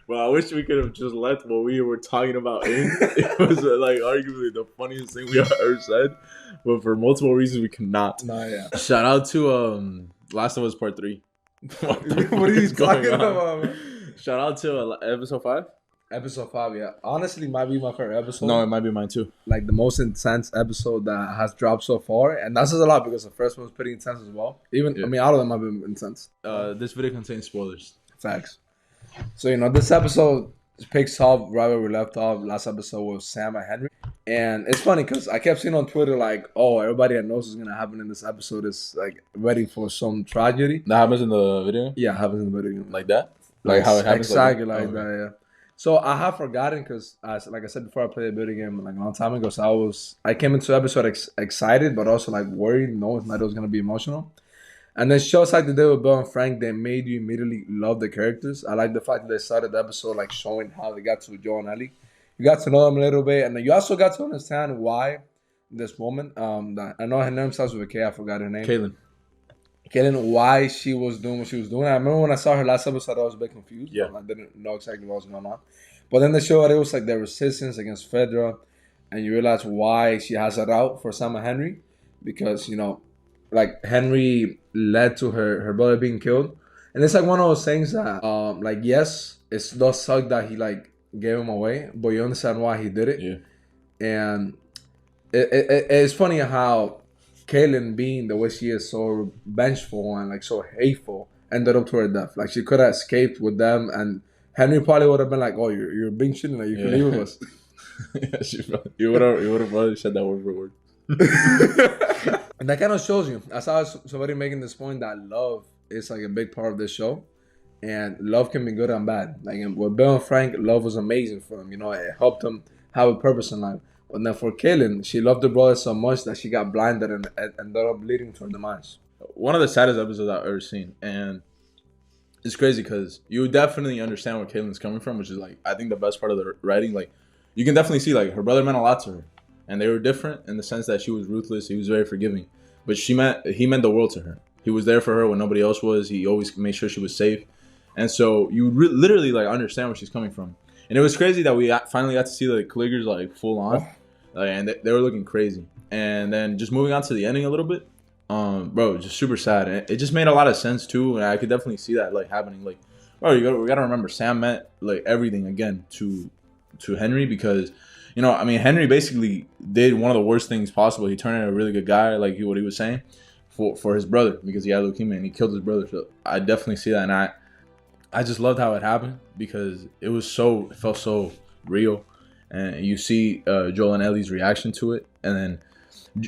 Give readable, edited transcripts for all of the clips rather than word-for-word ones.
Well, I wish we could have just left what we were talking about in. It was like arguably the funniest thing we ever said, but for multiple reasons we cannot. Nah, yeah. Shout out to Last of Us Part 3. What are you talking about, man? Shout out to episode 5. Episode 5, yeah. Honestly, might be my favorite episode. No, it might be mine too. Like the most intense episode that has dropped so far, and that says a lot because the first one was pretty intense as well. Even I mean, all of them have been intense. This video contains spoilers. Facts. So this episode picks up right where we left off last episode with Sam and Henry, and it's funny because I kept seeing on Twitter like, oh, everybody that knows what's gonna happen in this episode is like ready for some tragedy. That happens in the video. Yeah, it happens in the video Like that. Like how it happens. Exactly like that. Yeah. So I have forgotten because, like I said before, I played a video game like a long time ago. So I came into the episode excited, but also like worried, knowing that it was gonna be emotional. And then shows like they did with Bill and Frank, they made you immediately love the characters. I like the fact that they started the episode like showing how they got to Joe and Ellie. You got to know them a little bit, and then you also got to understand why this woman, that I know her name starts with a K. I forgot her name. Kaylin, why she was doing what she was doing. I remember when I saw her last episode, I was a bit confused. Yeah. I didn't know exactly what was going on. But then they showed it was like the resistance against Fedra, and you realize why she has it out for Sam and Henry. Because, like Henry led to her brother being killed. And it's like one of those things that, like, yes, it does suck that he, like, gave him away, but you understand why he did it. Yeah. And it's funny how Kaylin, being the way she is, so vengeful and like so hateful, ended up to her death. Like she could have escaped with them, and Henry probably would have been like, "Oh, you're being shitty. Like you can leave with us." Yeah, you would have probably said that word for word. And that kind of shows you. I saw somebody making this point that love is like a big part of this show, and love can be good and bad. Like with Bill and Frank, love was amazing for them. It helped them have a purpose in life. But then for Kaylin, she loved her brother so much that she got blinded and ended up leading to her demise. One of the saddest episodes I've ever seen. And it's crazy because you definitely understand where Kaylin's coming from, which is like, I think the best part of the writing. Like, you can definitely see like her brother meant a lot to her. And they were different in the sense that she was ruthless. He was very forgiving. But he meant the world to her. He was there for her when nobody else was. He always made sure she was safe. And so you literally like understand where she's coming from. And it was crazy that we finally got to see the Cliggers like full on. And they were looking crazy. And then just moving on to the ending a little bit, bro, just super sad. And it just made a lot of sense too, and I could definitely see that like happening. Like, bro, we gotta remember Sam meant like everything again to Henry because, Henry basically did one of the worst things possible. He turned into a really good guy, like what he was saying, for his brother because he had leukemia and he killed his brother. So I definitely see that, and I just loved how it happened because it felt so real. And you see Joel and Ellie's reaction to it. And then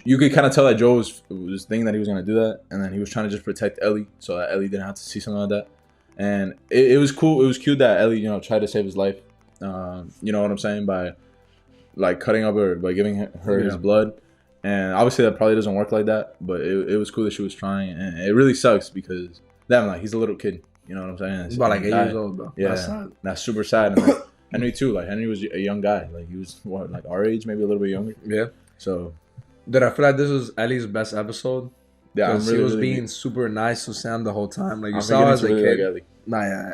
you could kind of tell that Joel was thinking that he was going to do that. And then he was trying to just protect Ellie so that Ellie didn't have to see something like that. And it was cool. It was cute that Ellie, tried to save his life. You know what I'm saying? By like cutting up by giving her his blood. And obviously that probably doesn't work like that. But it was cool that she was trying. And it really sucks because, he's a little kid. You know what I'm saying? He's about like 8 years old, bro. Yeah, that's super sad. And, Henry too. Like Henry was a young guy. Like he was like our age, maybe a little bit younger. Yeah. So, did I feel like this was Ellie's best episode? Yeah, because she was being super nice to Sam the whole time. Like you saw as a kid. Ellie.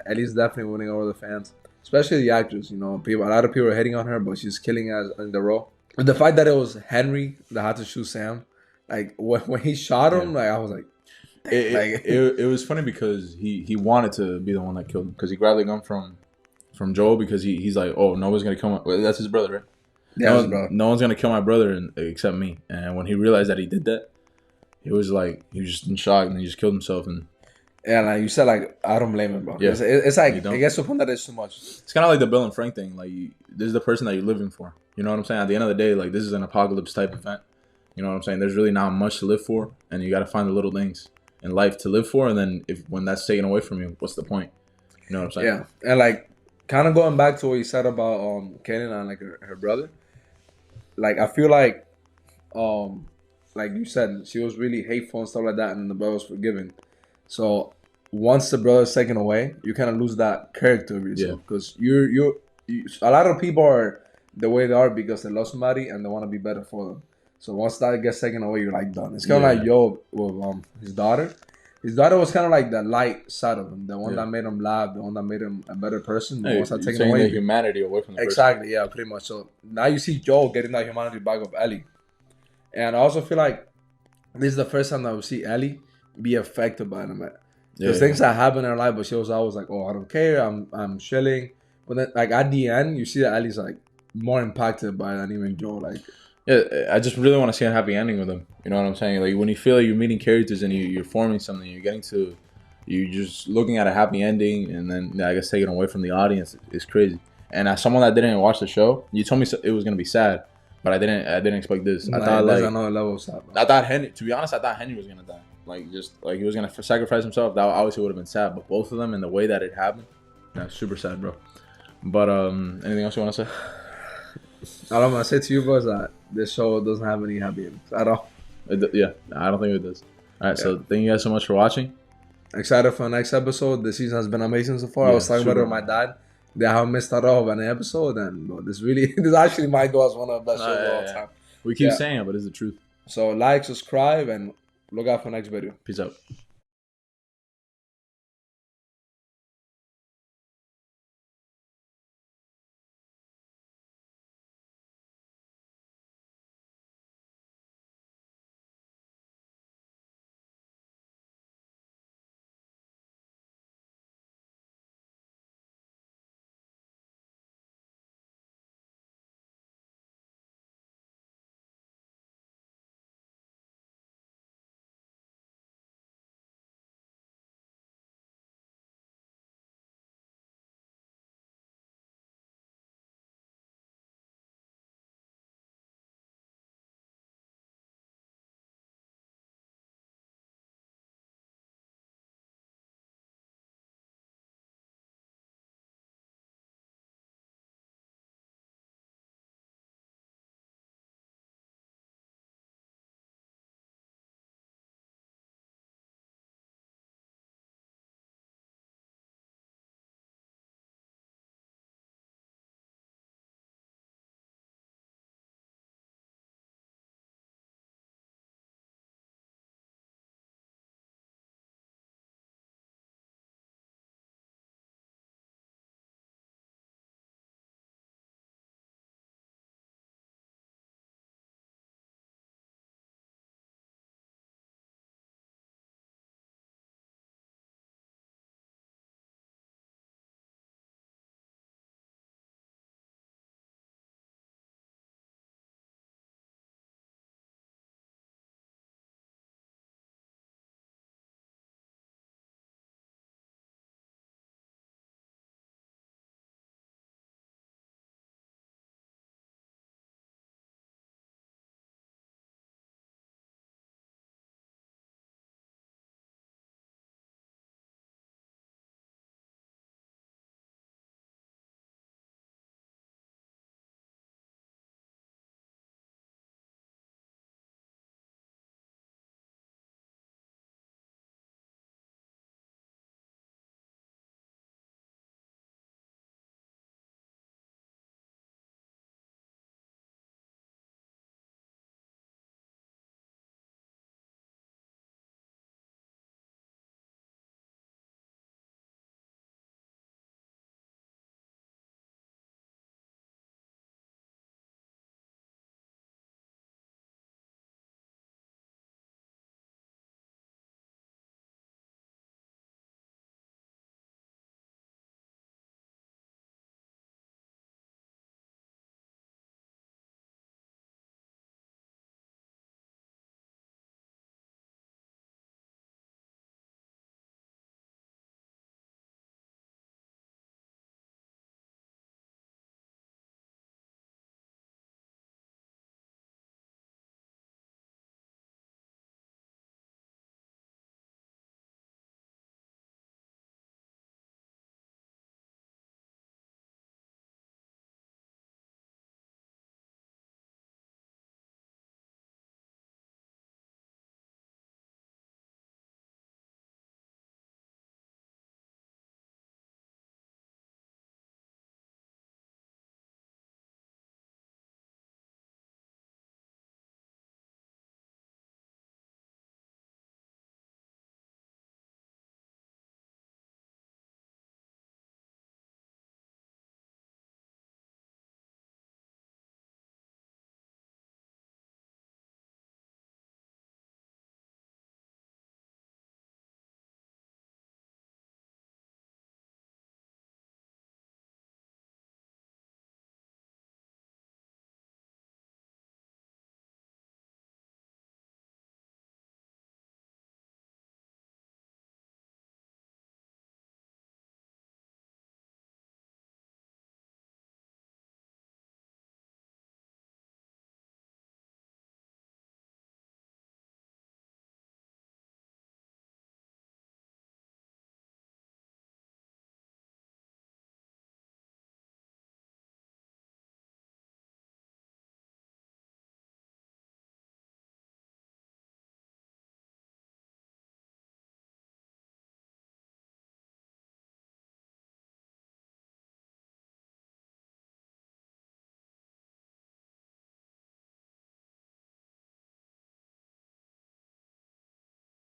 Ellie's definitely winning over the fans, especially the actors. A lot of people are hating on her, but she's killing it in the role. And the fact that it was Henry that had to shoot Sam, like when he shot him, like I was like. It was funny because he wanted to be the one that killed him because he grabbed the gun from Joel because he's like, oh, nobody's gonna kill that's his brother, right? Yeah, no one's gonna kill my brother except me. And when he realized that he did that, he was just in shock and he just killed himself. And yeah, like you said, like I don't blame him, bro. Yeah. It's like it gets to a point that it's too much. It's kind of like the Bill and Frank thing. Like this is the person that you're living for. You know what I'm saying? At the end of the day, like this is an apocalypse type event. You know what I'm saying? There's really not much to live for, and you got to find the little things in life to live for. And then when that's taken away from you, what's the point? You know what I'm saying? Yeah, and like. Kind of going back to what you said about Kaylin and like her brother, like I feel like you said, she was really hateful and stuff like that, and the brother was forgiving. So once the brother is taken away, you kind of lose that character of yourself because you a lot of people are the way they are because they love somebody and they want to be better for them. So once that gets taken away, you're like done. It's kind of like Joe with his daughter. His daughter was kind of like the light side of him, the one Yeah. that made him laugh, the one that made him a better person. The Hey, ones that you're taken taking away. the humanity away from the Exactly, yeah, pretty much. So now you see Joel getting that humanity back of Ellie. And I also feel like this is the first time that we see Ellie be affected by them. There's things that happen in her life, but she was always like, "Oh, I don't care. I'm chilling." But then, like at the end, you see that Ellie's like more impacted by it than even Joel. Like, Yeah, I just really want to see a happy ending with him. You know what I'm saying? Like when you feel like you're meeting characters and you're forming something, you're just looking at a happy ending, and then I guess taken away from the audience is crazy. And as someone that didn't watch the show, you told me it was gonna be sad, but I didn't expect this. I thought there's like another level of sad. I thought Henry. To be honest, I thought Henry was gonna die. Like just like he was gonna sacrifice himself. That obviously would have been sad. But both of them and the way that it happened, that's super sad, bro. But anything else you want to say? All I'm gonna say to you, bro, is that this show doesn't have any happy endings at all. Yeah, I don't think it does. All right, so thank you guys so much for watching. Excited for the next episode. The season has been amazing so far. I was talking about it with my dad. They haven't missed out off an episode, and bro, this actually might go as one of the best shows of all time. We keep saying it, but it's the truth. So like, subscribe, and look out for the next video. Peace out.